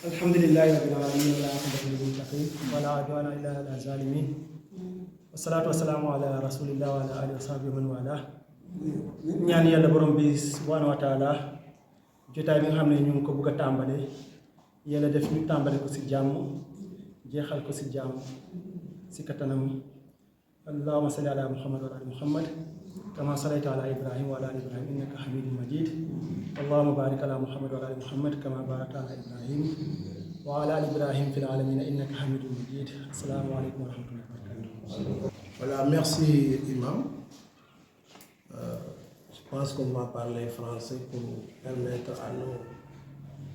الحمد لله رب العالمين والعاقبة للمتقين ولا عدوان إلا على الظالمين والصلاة والسلام على رسول الله وعلى آله وصحبه من والاه ñaan yàlla borom bi subhanahu wa taala jotaay bi nga xam ne ñu ngi ko bëgg a tàmbale yàlla def ñu tàmbale ko si jàmm jeexal ko si jàmm si kattanam allahumma salli ala muhammad wa ala ali muhammad kama sallayta ala ibrahim wa ala ali ibrahim innaka hamidun majid allahumma barik ala muhammad wa ala ali muhammad kama barakta ala ibrahim wa ala ali ibrahim fil alamin innaka hamidun majid. Assalamu alaykum wa rahmatullahi wa barakatuh. Voilà, merci Imam. Je pense qu'on va parler français pour permettre à nos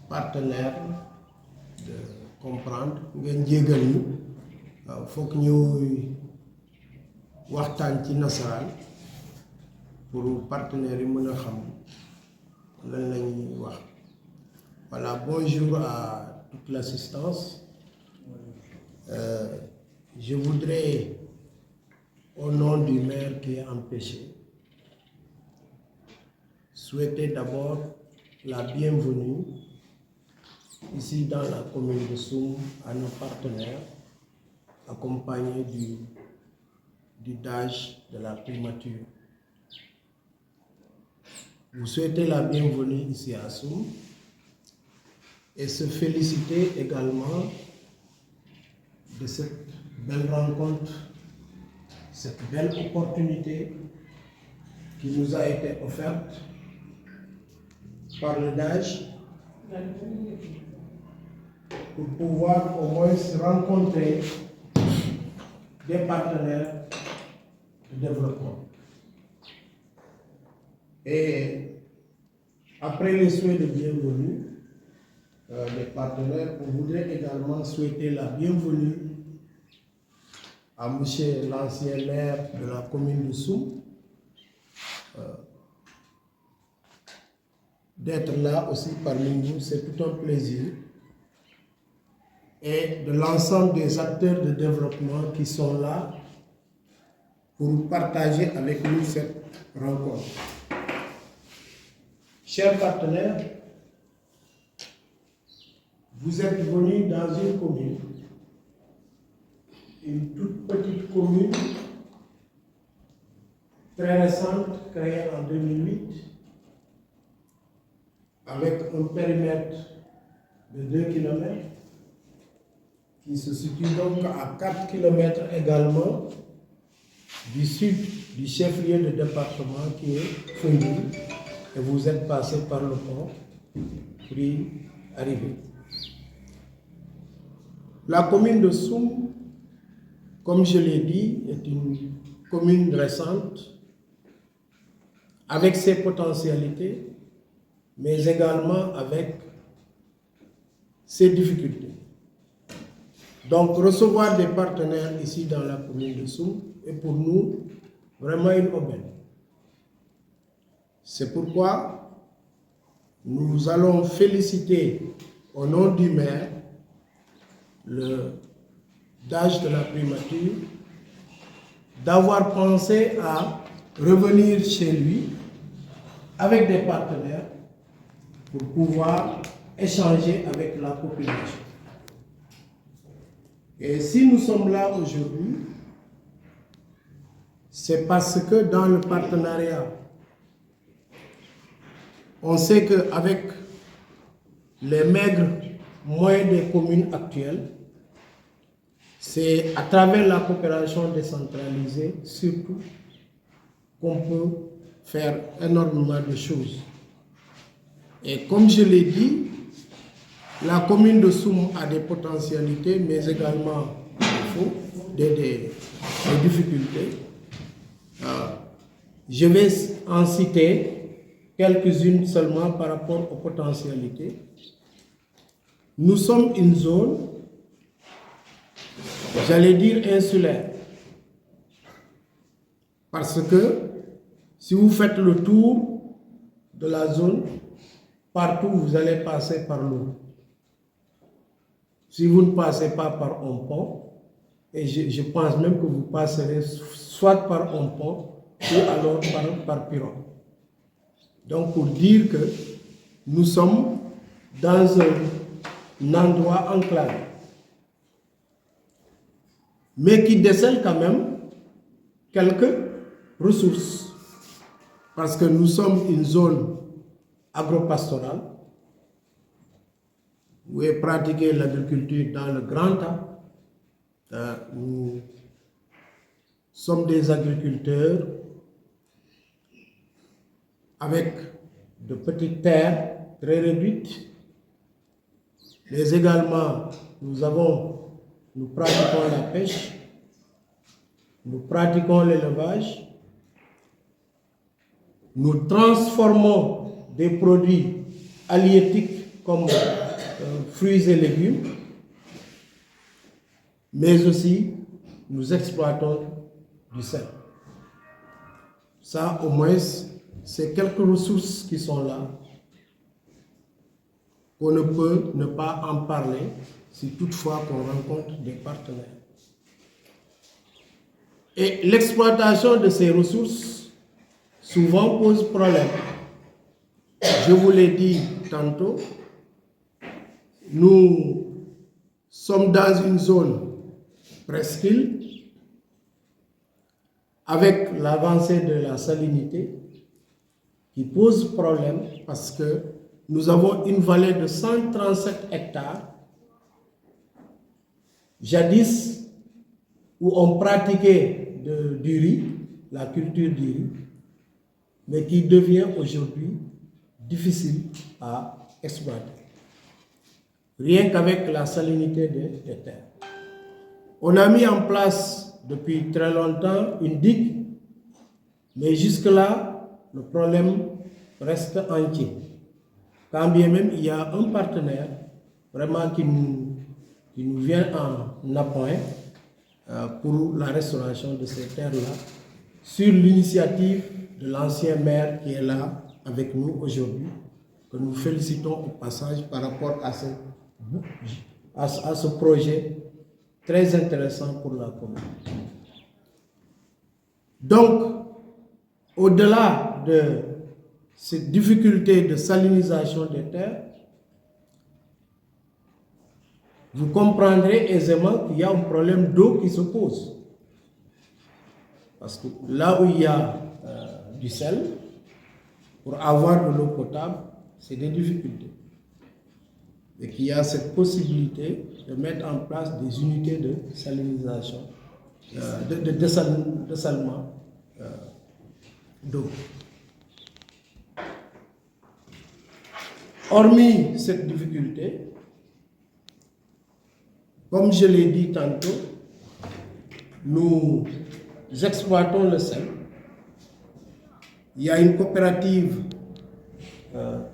partenaires de comprendre. ngeen jégal ñu foog ñuy waxtaan ci nasaraan pour partenaires yi mën a xam lan la ñuy wax. Voilà, bonjour à toute l'assistance. Je voudrais, au nom du maire qui est empêché, souhaiter d'abord la bienvenue ici dans la commune de Soum à nos partenaires accompagnés du DAGE de la primature. Vous souhaitez la bienvenue ici à Soum et se féliciter également de cette belle rencontre, cette belle opportunité qui nous a été offerte par le DAGE pour pouvoir au moins se rencontrer des partenaires de développement. Et après les souhaits de bienvenue des partenaires, on voudrait également souhaiter la bienvenue à monsieur l'ancien maire de la commune de Soum, d'être là aussi parmi nous, c'est tout un plaisir, et de l'ensemble des acteurs de développement qui sont là pour partager avec nous cette rencontre. Chers partenaires, vous êtes venus dans une commune, une toute petite commune, très récente, créée en 2008, avec un périmètre de 2 km, qui se situe donc à 4 km également du sud du chef-lieu de département qui est Foundiougne, et vous êtes passé par le pont pour y arriver. La commune de Soum, comme je l'ai dit, est une commune récente avec ses potentialités, mais également avec ses difficultés. Donc, recevoir des partenaires ici dans la commune de Soum est pour nous vraiment une aubaine. C'est pourquoi nous allons féliciter au nom du maire le DAGE de la primature d'avoir pensé à revenir chez lui avec des partenaires pour pouvoir échanger avec la population. Et si nous sommes là aujourd'hui, c'est parce que dans le partenariat, on sait qu'avec les maigres moyens des communes actuelles, c'est à travers la coopération décentralisée, surtout, qu'on peut faire énormément de choses. Et comme je l'ai dit, la commune de Soum a des potentialités, mais également des difficultés. Je vais en citer quelques-unes seulement par rapport aux potentialités. Nous sommes une zone, j'allais dire insulaire, parce que si vous faites le tour de la zone, partout vous allez passer par l'eau. Si vous ne passez pas par un pont, et je pense même que vous passerez soit par un pont ou alors par pirogue. Donc pour dire que nous sommes dans un endroit enclavé, mais qui décèle quand même quelques ressources, parce que nous sommes une zone agropastorale où est pratiquée l'agriculture dans le Grand A. Nous sommes des agriculteurs avec de petites terres très réduites, mais également nous pratiquons la pêche, nous pratiquons l'élevage, nous transformons des produits halieutiques comme fruits et légumes, mais aussi nous exploitons du sel. Ça, au moins, c'est quelques ressources qui sont là, qu'on ne peut ne pas en parler si toutefois qu'on rencontre des partenaires. Et l'exploitation de ces ressources souvent pose problème. Je vous l'ai dit tantôt, nous sommes dans une zone presqu'île avec l'avancée de la salinité qui pose problème parce que nous avons une vallée de 137 hectares. Jadis, où on pratiquait du riz, la culture du riz, mais qui devient aujourd'hui difficile à exploiter. Rien qu'avec la salinité des terres. On a mis en place depuis très longtemps une digue, mais jusque-là, le problème reste entier. Quand bien même il y a un partenaire vraiment qui nous vient en appoint pour la restauration de ces terres-là, sur l'initiative de l'ancien maire qui est là avec nous aujourd'hui, que nous félicitons au passage par rapport à ce projet très intéressant pour la commune. Donc, au-delà de cette difficulté de salinisation des terres, vous comprendrez aisément qu'il y a un problème d'eau qui se pose. Parce que là où il y a du sel, pour avoir de l'eau potable, c'est des difficultés. Et qu'il y a cette possibilité de mettre en place des unités de salinisation, de dessalement d'eau. Hormis cette difficulté, comme je l'ai dit tantôt, nous exploitons le sel. Il y a une coopérative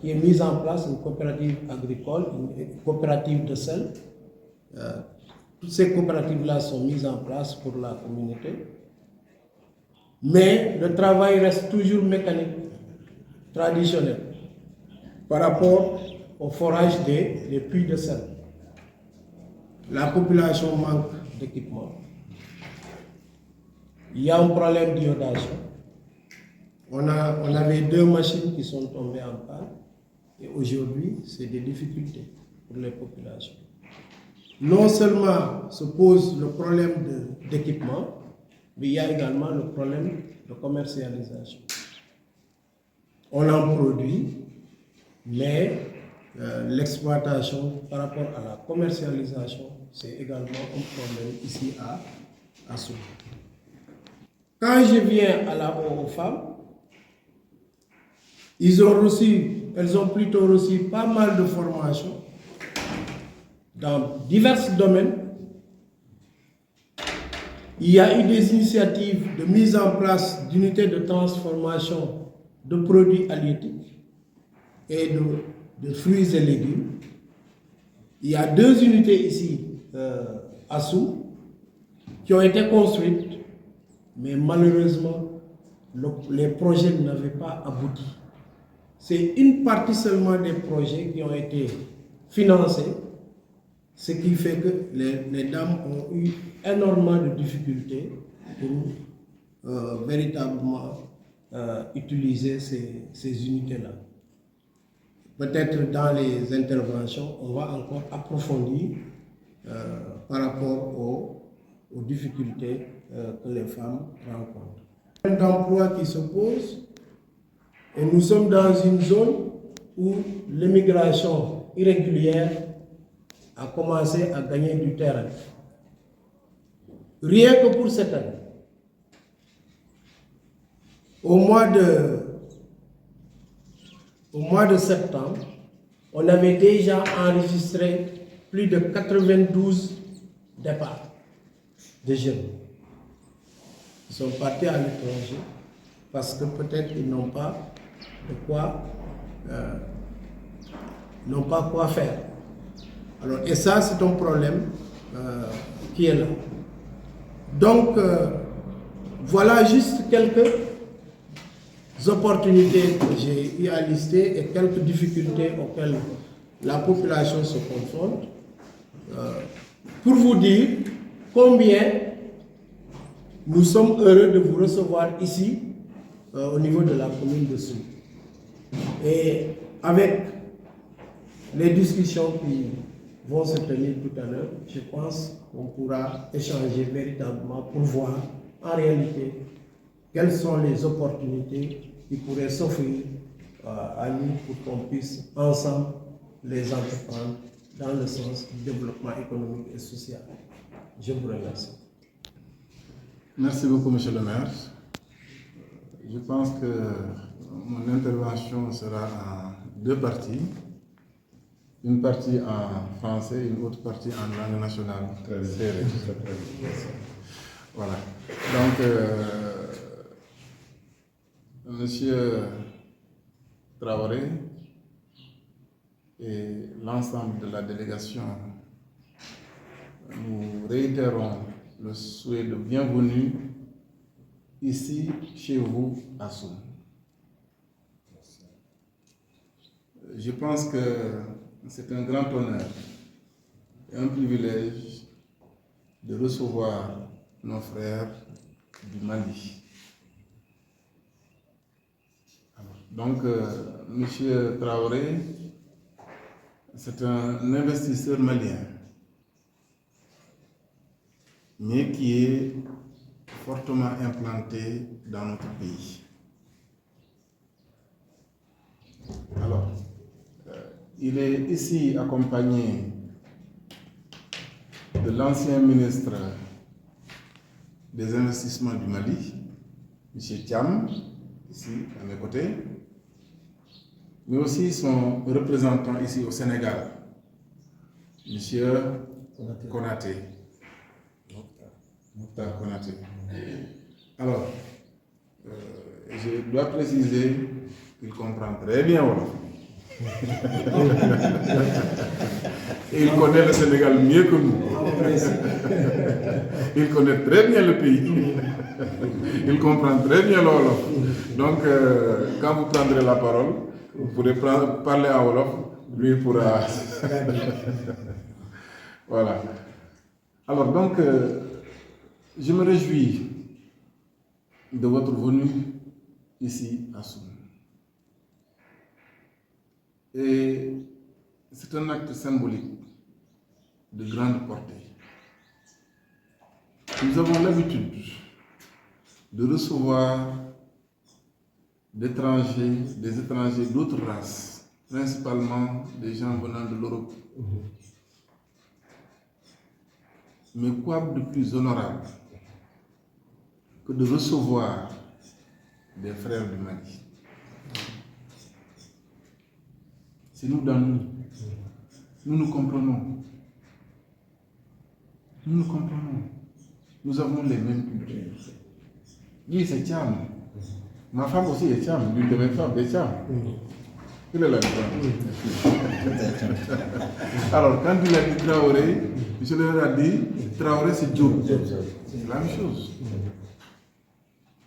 qui est mise en place, une coopérative agricole, une coopérative de sel. Toutes ces coopératives-là sont mises en place pour la communauté. Mais le travail reste toujours mécanique, traditionnel, par rapport au forage des puits de sel. La population manque d'équipement. Il y a un problème d'iodation. On avait 2 machines qui sont tombées en panne et aujourd'hui, c'est des difficultés pour les populations. Non seulement se pose le problème d'équipement, mais il y a également le problème de commercialisation. On en produit, mais l'exploitation par rapport à la commercialisation, c'est également un problème ici à Soum. Quand je viens aux femmes, elles ont plutôt reçu pas mal de formations dans divers domaines. Il y a eu des initiatives de mise en place d'unités de transformation de produits halieutiques et de fruits et légumes. Il y a 2 unités ici à Soum qui ont été construites, mais malheureusement, les projets n'avaient pas abouti. C'est une partie seulement des projets qui ont été financés, ce qui fait que les dames ont eu énormément de difficultés pour véritablement utiliser ces unités-là. peut-être dans les interventions, on va encore approfondir par rapport aux difficultés que les femmes rencontrent. Un d'emploi qui se pose, et nous sommes dans une zone où l'immigration irrégulière a commencé à gagner du terrain. Rien que pour cette année, au mois de septembre, on avait déjà enregistré plus de 92 départs de jeunes. Ils sont partis à l'étranger parce que peut-être ils n'ont pas quoi faire. Alors, et ça, c'est un problème qui est là. Donc, voilà juste quelques opportunités que j'ai eu à lister et quelques difficultés auxquelles la population se confronte. Pour vous dire combien nous sommes heureux de vous recevoir ici, au niveau de la commune de Soum. Et avec les discussions qui vont se tenir tout à l'heure, je pense qu'on pourra échanger véritablement pour voir en réalité quelles sont les opportunités qui pourraient s'offrir à nous pour qu'on puisse ensemble les entreprendre dans le sens du développement économique et social. Je vous remercie. Merci beaucoup, Monsieur le maire. Je pense que mon intervention sera en deux parties. Une partie en français et une autre partie en langue nationale. Très bien. Voilà. Donc, Monsieur Traoré et l'ensemble de la délégation, nous réitérons le souhait de bienvenue ici, chez vous, à Soum. Je pense que c'est un grand honneur et un privilège de recevoir nos frères du Mali. Donc, M. Traoré, c'est un investisseur malien, mais qui est fortement implanté dans notre pays. Alors, il est ici accompagné de l'ancien ministre des Investissements du Mali, M. Thiam, ici à mes côtés, mais aussi son représentant ici au Sénégal, M. Konaté. Mokhtar Konaté. Alors, je dois préciser qu'il comprend très bien Wolof. Et il connaît le Sénégal mieux que nous. Il connaît très bien le pays. Il comprend très bien le Wolof. Donc, quand vous prendrez la parole, vous pourrez parler en Wolof, lui pourra. Voilà. Alors, donc, je me réjouis de votre venue ici à Soum. Et c'est un acte symbolique de grande portée. Nous avons l'habitude de recevoir des étrangers d'autres races, principalement des gens venant de l'Europe. Mais quoi de plus honorable que de recevoir des frères du Mali? C'est nous dans nous. Nous nous comprenons. Nous nous comprenons. Nous avons les mêmes cultures. Lui, c'est Thiam. Ma femme aussi est Thiam. L'une de mes femmes est Thiam. Il est là. Alors, quand il a dit Traoré, je leur ai dit Traoré, c'est Diop. C'est la même chose.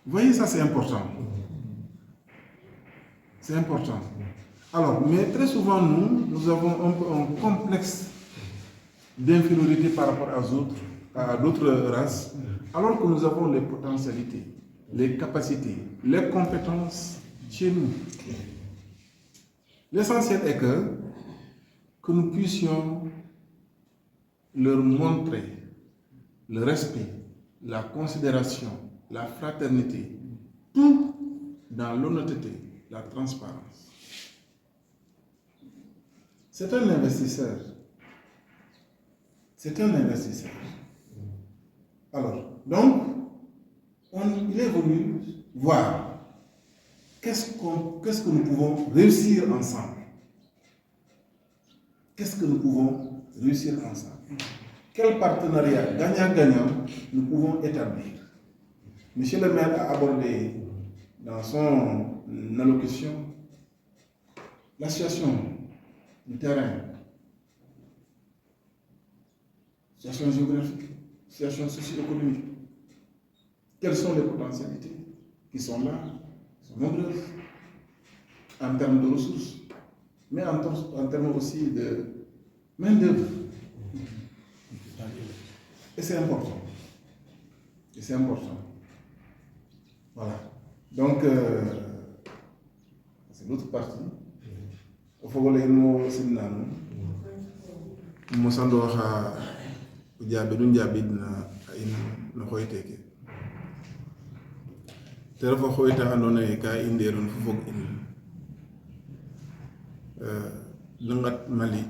Vous voyez, ça c'est important. C'est important. Alors, mais très souvent, nous avons un complexe d'infériorité par rapport à d'autres races, alors que nous avons les potentialités, les capacités, les compétences chez nous. L'essentiel est que nous puissions leur montrer le respect, la considération, la fraternité, tout dans l'honnêteté, la transparence. C'est un investisseur. C'est un investisseur. Alors, donc, il est venu voir qu'est-ce que nous pouvons réussir ensemble. Qu'est-ce que nous pouvons réussir ensemble? Quel partenariat gagnant-gagnant nous pouvons établir? Monsieur le maire a abordé dans son allocution la situation du terrain, situation géographique, situation socio-économique. Quelles sont les potentialités qui sont là, qui sont nombreuses, en termes de ressources, mais en termes aussi de main-d'œuvre. Et c'est important. Et c'est important. Voilà. Donc, c'est l'autre partie. Il faut que nous simnanu. Nous sommes dans le diabète, nous avons telefa xoyta andona ka inderon fu fog in langat mali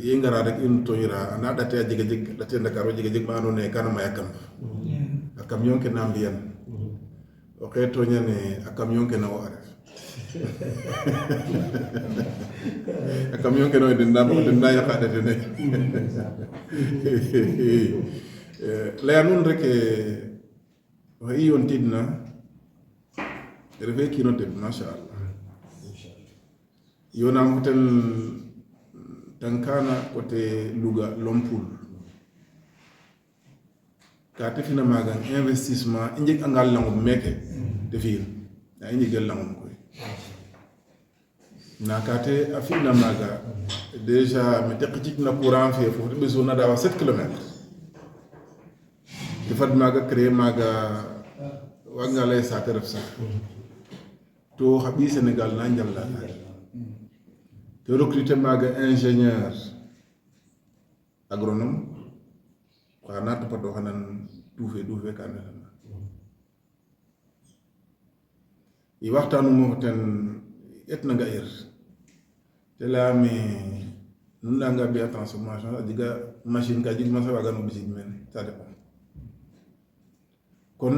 ye ngara rek in toyira ana date a jega jeg date Dakar jega jeg ma andona kana may akam a camion ke na mbiyan o xe toñane a camion ke na wo aref a camion ke no den yaqa date ne laya nun rek wa iyon tidna refe kino teb mashallah yona muten tankana côté Louga Lompoul ka tefina maga investissement injek angal langum meke defin ya injek langum koy na kate afina maga déjà me tekik na courant fe fo be zona dawa 7 km defat maga créer maga wanga lay sa teref sax to xabi Sénégal na njal la te recruter maga ingénieur agronome xana to pato xanan doufe kana yi waxtanu mo ten etna nga ir te la me nun nga bi transformation diga machine ka dig ma sa waga no bisid men ça dépend kon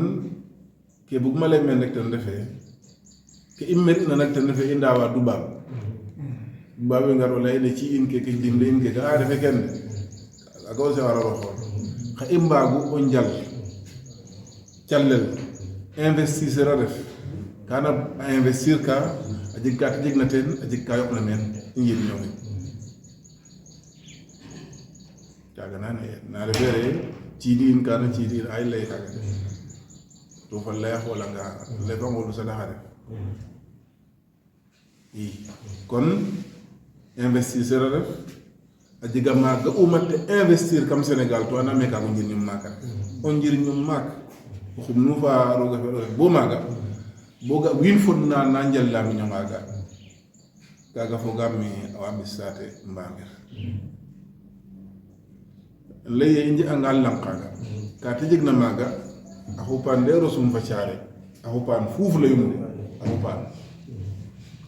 ke buguma lay men rek tan defé ke immet na nak tan defé indawa dubab babe ngaro lay ne ci in ke dimbe in ke ga defé ken agaw se wara xol xa imbagu on jall callel investisseur def kana investir ka ajik ka jeg na ten ajik ka yok na men ingi ñoy kaga na refere ci di in kana ci di ay lay kaga to fa lay xola nga le fa ngolu sa daxare kon investisseur def ajiga maga umate investir comme Sénégal to ana meka ko ngir ñum maka on ngir ñum mak xum nu fa roga bo maga boga win fon na njal la mi ñamaga kaga fo gammi awami sate mbamir lay inji angal lankaga ka tejig na maga ahupan de rosum fa ciare ahupan fufu la yumde ahupan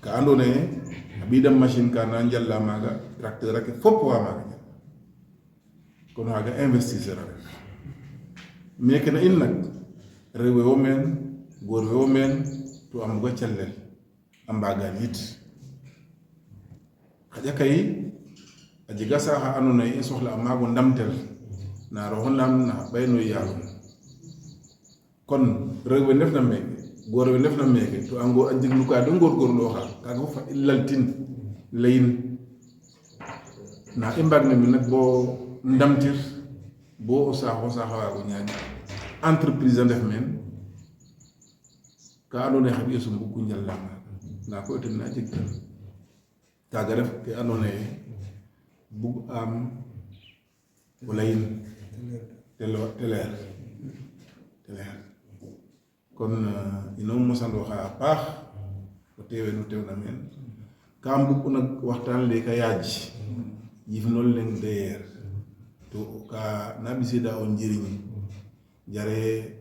ka andone abidam machine ka na njal la maga tracteur ak fop wa maga kono haga investisseur mais kana in nak rewe o men gorwe o men to am go cellel am baga nit xaja kay aji gasa ha anona e soxla amago ndamtel na ro honam na bayno yaalum kon rewe def na meke gorwe def na meke to ango anjiglu ka do gor lo ha kaga fa illaltin layin na imbag na mi nak bo ndamtir bo saxo saxawa go ñaani entreprise def men ka andone xabi sum bu kunjal la na ko tin na jik kaga def ke andone bu am walayin teler kon ino mo sando xa paax o tewe no tewna men ka mbug una waxtaan le ka yaaj yif nol leng deyer to ka na bisida o njiriñ jare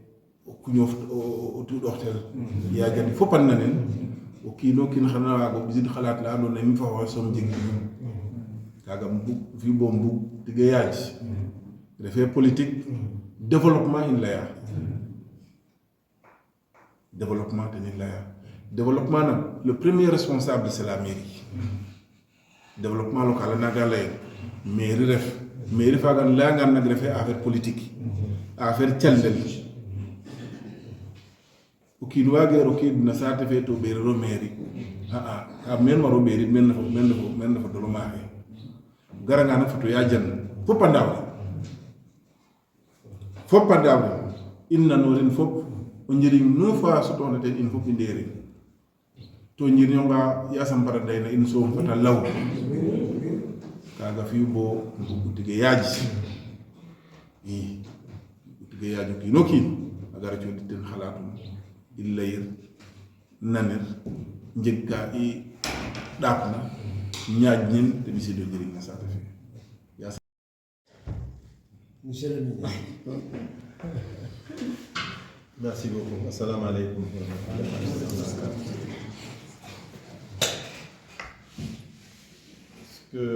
o kuñof o tuɗoxtel yaajani fopan na nen o kiino kiin xana waago bisid xalaat la andoona yee mi fa xoox som jeg kaaga mbug fi bo mbug tige yaaj refee politique développement in laya développement ten in laya développement nag le premier responsable c'est la mairie développement local a naga lay mairie faaga layangaan nag refee affaire politique affaire caldel o kiin waage rokiid na saate fe to ɓeeriro mairie a men waro ɓeerit men nafa dolo maaxe garanga na fato yaajan fop a ndaawre in nanorin fop o njiriñ nu fa sotoona ten in fop i ndeerin to njirñonga yasam para dayna in soom fata law kaaga fi'u bo mbugu tige yaaj i tige yaaj o kiin o kiin a gara cooɗit ten xalaatum i layir nanir njeg ka i ɗaapna ñaaj nin te ɓisiido njiriñ na saate fe Monsieur le ministre. Merci beaucoup. Assalamu alaikum. Ce que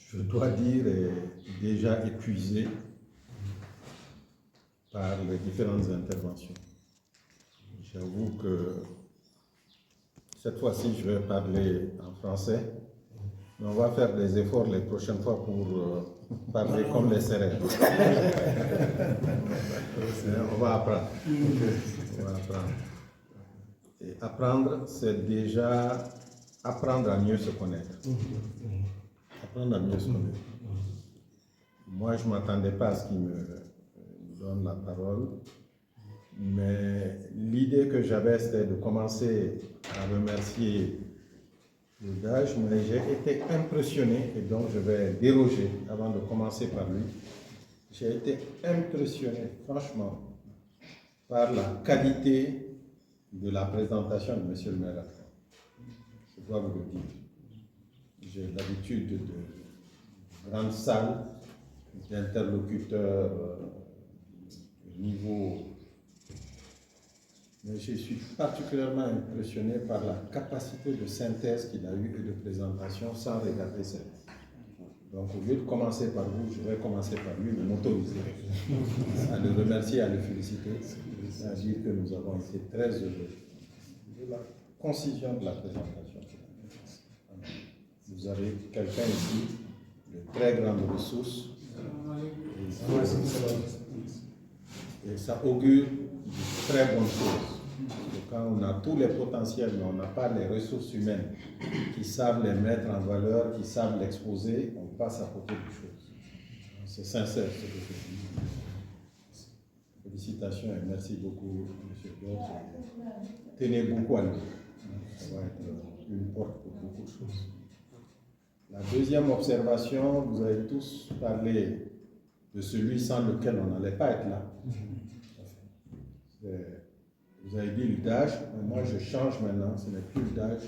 je dois dire est déjà épuisé par les différentes interventions. J'avoue que cette fois-ci, je vais parler en français, mais on va faire des efforts les prochaines fois pour parler comme les Sérères. On va apprendre. On va apprendre. Et apprendre, c'est déjà apprendre à mieux se connaître. Apprendre à mieux se connaître. Moi, je ne m'attendais pas à ce qu'il me donne la parole, mais l'idée que j'avais, c'était de commencer à remercier le DAGE, mais j'ai été impressionné, et donc je vais déroger avant de commencer par lui. J'ai été impressionné, franchement, par la qualité de la présentation de M. le maire. Je dois vous le dire. J'ai l'habitude de grandes salles, d'interlocuteurs de niveau. Mais je suis particulièrement impressionné par la capacité de synthèse qu'il a eue et de présentation sans regarder ça. Donc au lieu de commencer par vous, je vais commencer par lui, m'autoriser à le remercier, à le féliciter, à dire que nous avons été très heureux de la concision de la présentation. Vous avez quelqu'un ici de très grandes ressources et ça augure de très bonnes choses. Quand on a tous les potentiels, mais on n'a pas les ressources humaines qui savent les mettre en valeur, qui savent l'exposer, on passe à côté des choses. C'est sincère ce que je dis. Félicitations et merci beaucoup, M. Georges. Tenez beaucoup à lui. Ça va être une porte pour beaucoup de choses. La deuxième observation, vous avez tous parlé de celui sans lequel on n'allait pas être là. Vous avez dit le DAGE, mais moi je change maintenant, ce n'est plus le DAGE,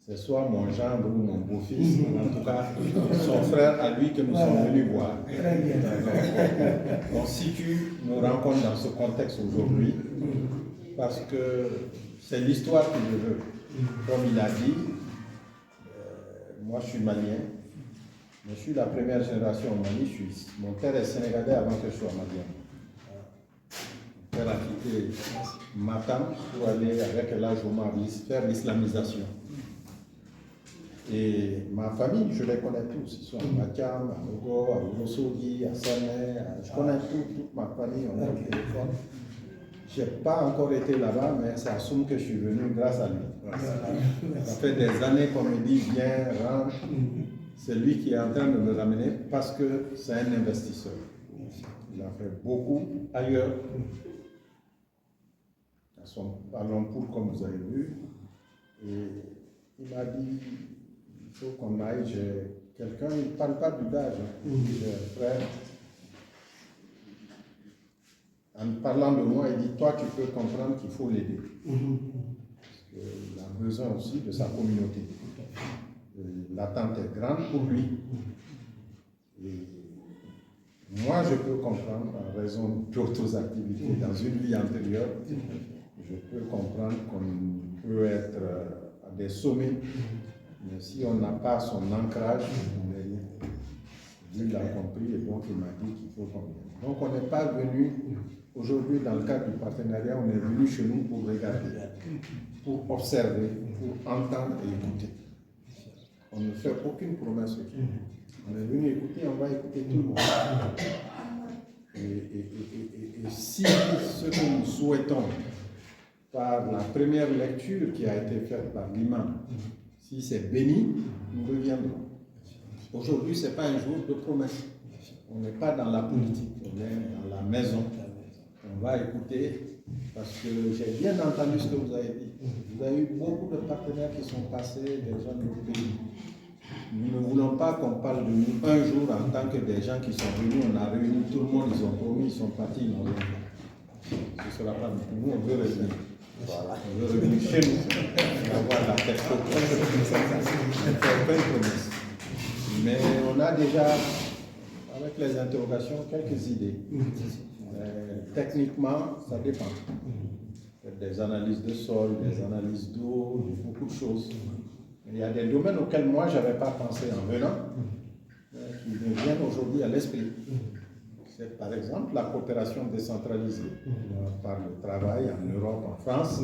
c'est soit mon gendre ou mon beau-fils, en tout cas son frère à lui que nous sommes venus voir. On situe nos rencontres dans ce contexte aujourd'hui parce que c'est l'histoire qui le veut. Comme il a dit, moi je suis malien, mais je suis la première génération au Mali, mon père est sénégalais avant que je sois malien. Mon père a quitté Matam pour aller avec l'âge faire l'islamisation. Et ma famille, je les connais tous. Ils sont à Matiam, à Mogo, à Ourossogui, à Sané. Je connais toute ma famille, on a le téléphone. Je n'ai pas encore été là-bas, mais ça assume que je suis venu grâce à lui. Ça fait des années qu'on me dit viens, rentre. C'est lui qui est en train de me ramener parce que c'est un investisseur. Il a fait beaucoup ailleurs. À Lompoul, comme vous avez vu. Et il m'a dit il faut qu'on aille. J'ai quelqu'un, il ne parle pas du DAGE. J'ai un frère. En parlant de moi, il dit toi, tu peux comprendre qu'il faut l'aider. il a besoin aussi de sa communauté. L'attente est grande pour lui. Et moi, je peux comprendre, en raison d'autres activités dans une vie antérieure, je peux comprendre qu'on peut être à des sommets, mais si on n'a pas son ancrage, on n'est rien. Lui l'a compris et donc il m'a dit qu'il faut qu'on vienne. Donc on n'est pas venu aujourd'hui dans le cadre du partenariat, on est venu chez nous pour regarder, pour observer, pour entendre et écouter. On ne fait aucune promesse. On est venu écouter, on va écouter tout le monde. Et si ce que nous souhaitons par la première lecture qui a été faite par l'imam, si c'est béni, nous reviendrons. Aujourd'hui, ce n'est pas un jour de promesse. On n'est pas dans la politique, on est dans la maison. On va écouter, parce que j'ai bien entendu ce que vous avez dit. Vous avez eu beaucoup de partenaires qui sont passés, des gens de notre pays. Nous ne voulons pas qu'on parle de nous un jour en tant que des gens qui sont venus, on a réuni tout le monde, ils ont promis, ils sont partis, ils n'ont rien fait. Ce ne sera pas nous, on veut revenir. Voilà. On veut revenir chez nous, avoir la tête haute. On ne fait pas une promesse. Mais on a déjà, avec les interrogations, quelques idées. Techniquement, ça dépend. Des analyses de sol, des analyses d'eau, beaucoup de choses. Il y a des domaines auxquels moi, je n'avais pas pensé en venant, qui me viennent aujourd'hui à l'esprit. C'est par exemple la coopération décentralisée. Par le travail en Europe, en France,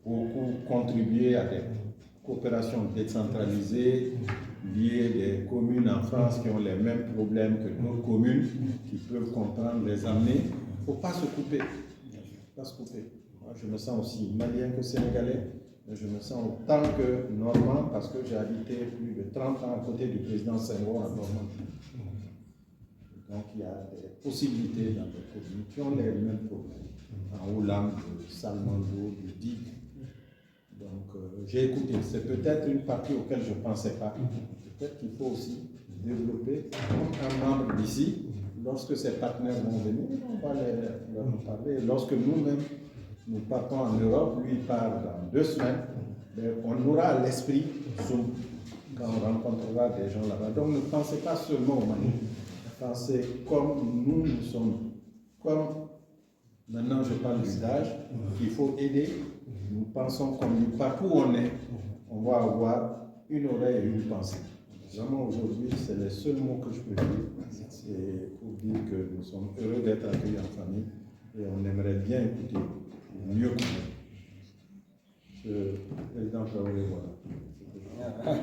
beaucoup contribué à des coopérations décentralisées, liées des communes en France qui ont les mêmes problèmes que d'autres communes, qui peuvent comprendre, les amener. Il ne faut pas se couper. Pas se couper. Moi, je me sens aussi malien que sénégalais. Je me sens autant que normand parce que j'ai habité plus de 30 ans à côté du président Senghor à Normandie. Donc il y a des possibilités dans les communes qui ont les mêmes problèmes. En Hollande, Salmando, du DIC. Donc j'ai écouté. C'est peut-être une partie auquel je ne pensais pas. Peut-être qu'il faut aussi développer un membre d'ici. Lorsque ces partenaires vont venir, on va leur parler. Lorsque nous-mêmes, nous partons en Europe, lui il part dans 2 semaines, mais on aura à l'esprit Zoom quand on rencontrera des gens là-bas. Donc ne pensez pas seulement au Mali, pensez comme nous sommes, comme maintenant je parle d'usage, qu'il faut aider, nous pensons comme nous, partout où on va avoir une oreille et une pensée. Vraiment aujourd'hui, c'est les seuls mots que je peux dire, c'est pour dire que nous sommes heureux d'être accueillis en famille et on aimerait bien écouter. Mieux que le président Traoré, voilà.